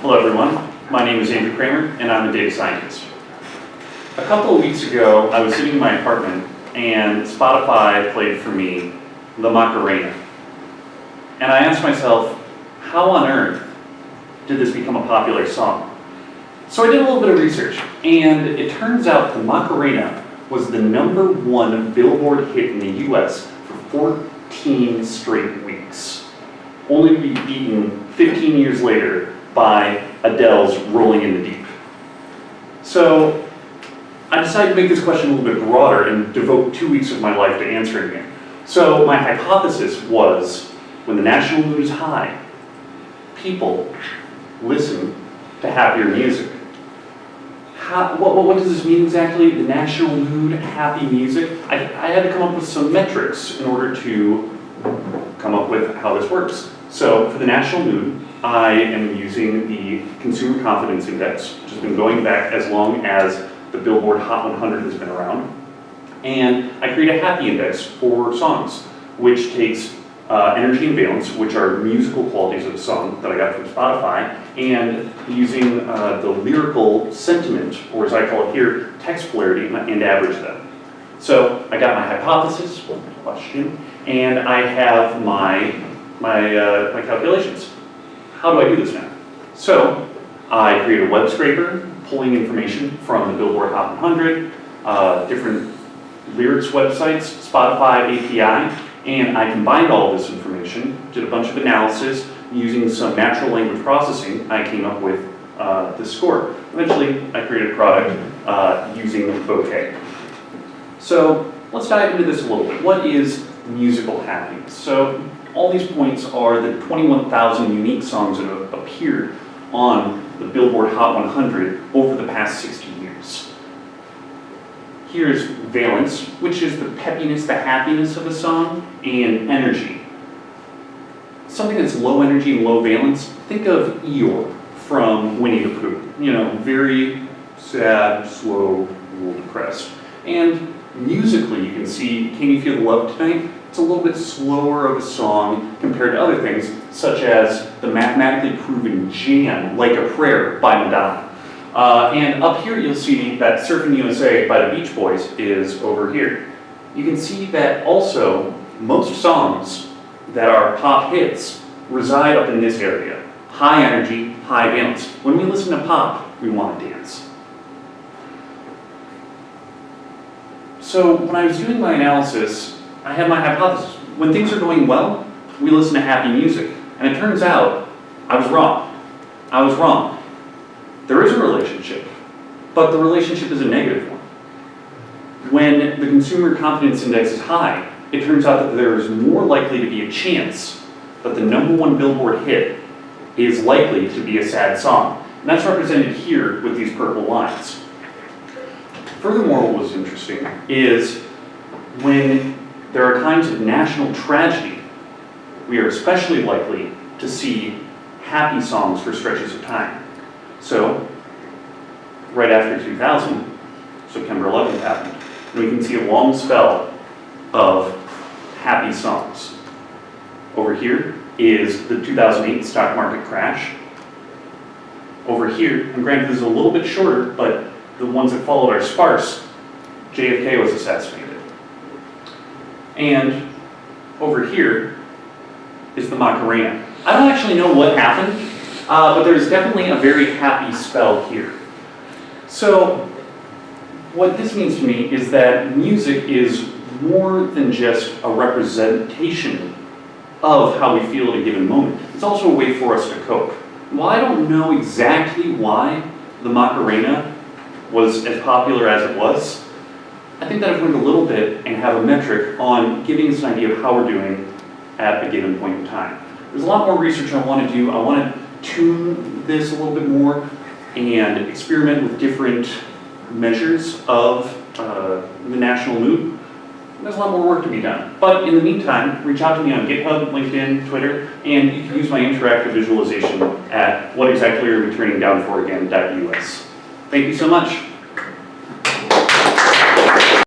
Hello everyone, my name is Andrew Kraemer and I'm a data scientist. A couple of weeks ago I was sitting in my apartment and Spotify played for me the Macarena. And I asked myself, how on earth did this become a popular song? So I did a little bit of research and it turns out the Macarena was the #1 Billboard hit in the US for 14 straight weeks, only to be beaten 15 years later by Adele's Rolling in the Deep. So I decided to make this question a little bit broader and devote 2 weeks of my life to answering it. So my hypothesis was, when the national mood is high, people listen to happier music. What does this mean exactly? The national mood, happy music? I had to come up with some metrics in order to come up with how this works. So for the national mood, I am using the Consumer Confidence Index, which has been going back as long as the Billboard Hot 100 has been around. And I create a happy index for songs, which takes energy and valence, which are musical qualities of a song that I got from Spotify, and using the lyrical sentiment, or as I call it here, text polarity, and average them. So I got my hypothesis, question, and I have my calculations. How do I do this now? So I create a web scraper, pulling information from the Billboard Hot 100, different lyrics websites, Spotify API, and I combined all this information, did a bunch of analysis, using some natural language processing, I came up with this score. Eventually, I created a product using Bouquet. So let's dive into this a little bit. What is musical happiness? So all these points are the 21,000 unique songs that have appeared on the Billboard Hot 100 over the past 60 years. Here's valence, which is the peppiness, the happiness of a song, and energy. Something that's low energy and low valence, think of Eeyore from Winnie the Pooh. You know, very sad, slow, a little depressed. And musically, you can see Can You Feel the Love Tonight? It's a little bit slower of a song compared to other things, such as the mathematically proven Jam, Like a Prayer by Madonna. And up here you'll see that Surfing USA by the Beach Boys is over here. You can see that also most songs that are pop hits reside up in this area. High energy, high valence. When we listen to pop, we want to dance. So when I was doing my analysis, I had my hypothesis. When things are going well, we listen to happy music. And it turns out, I was wrong. I was wrong. There is a relationship, but the relationship is a negative one. When the Consumer Confidence Index is high, it turns out that there is more likely to be a chance that the #1 Billboard hit is likely to be a sad song. And that's represented here with these purple lines. Furthermore, what was interesting is when there are times of national tragedy, we are especially likely to see happy songs for stretches of time. So, right after 2000, September 11th happened, and we can see a long spell of happy songs. Over here is the 2008 stock market crash. Over here, and granted this is a little bit shorter, but the ones that followed are sparse. JFK was assassinated. And over here is the Macarena. I don't actually know what happened, but there's definitely a very happy spell here. So what this means to me is that music is more than just a representation of how we feel at a given moment. It's also a way for us to cope. While I don't know exactly why the Macarena was as popular as it was, I think that I've learned a little bit and have a metric on giving us an idea of how we're doing at a given point in time. There's a lot more research I want to do. I want to tune this a little bit more and experiment with different measures of the national mood. There's a lot more work to be done. But in the meantime, reach out to me on GitHub, LinkedIn, Twitter, and you can use my interactive visualization at whatexactlyareweturningdownforagain.us. Thank you so much.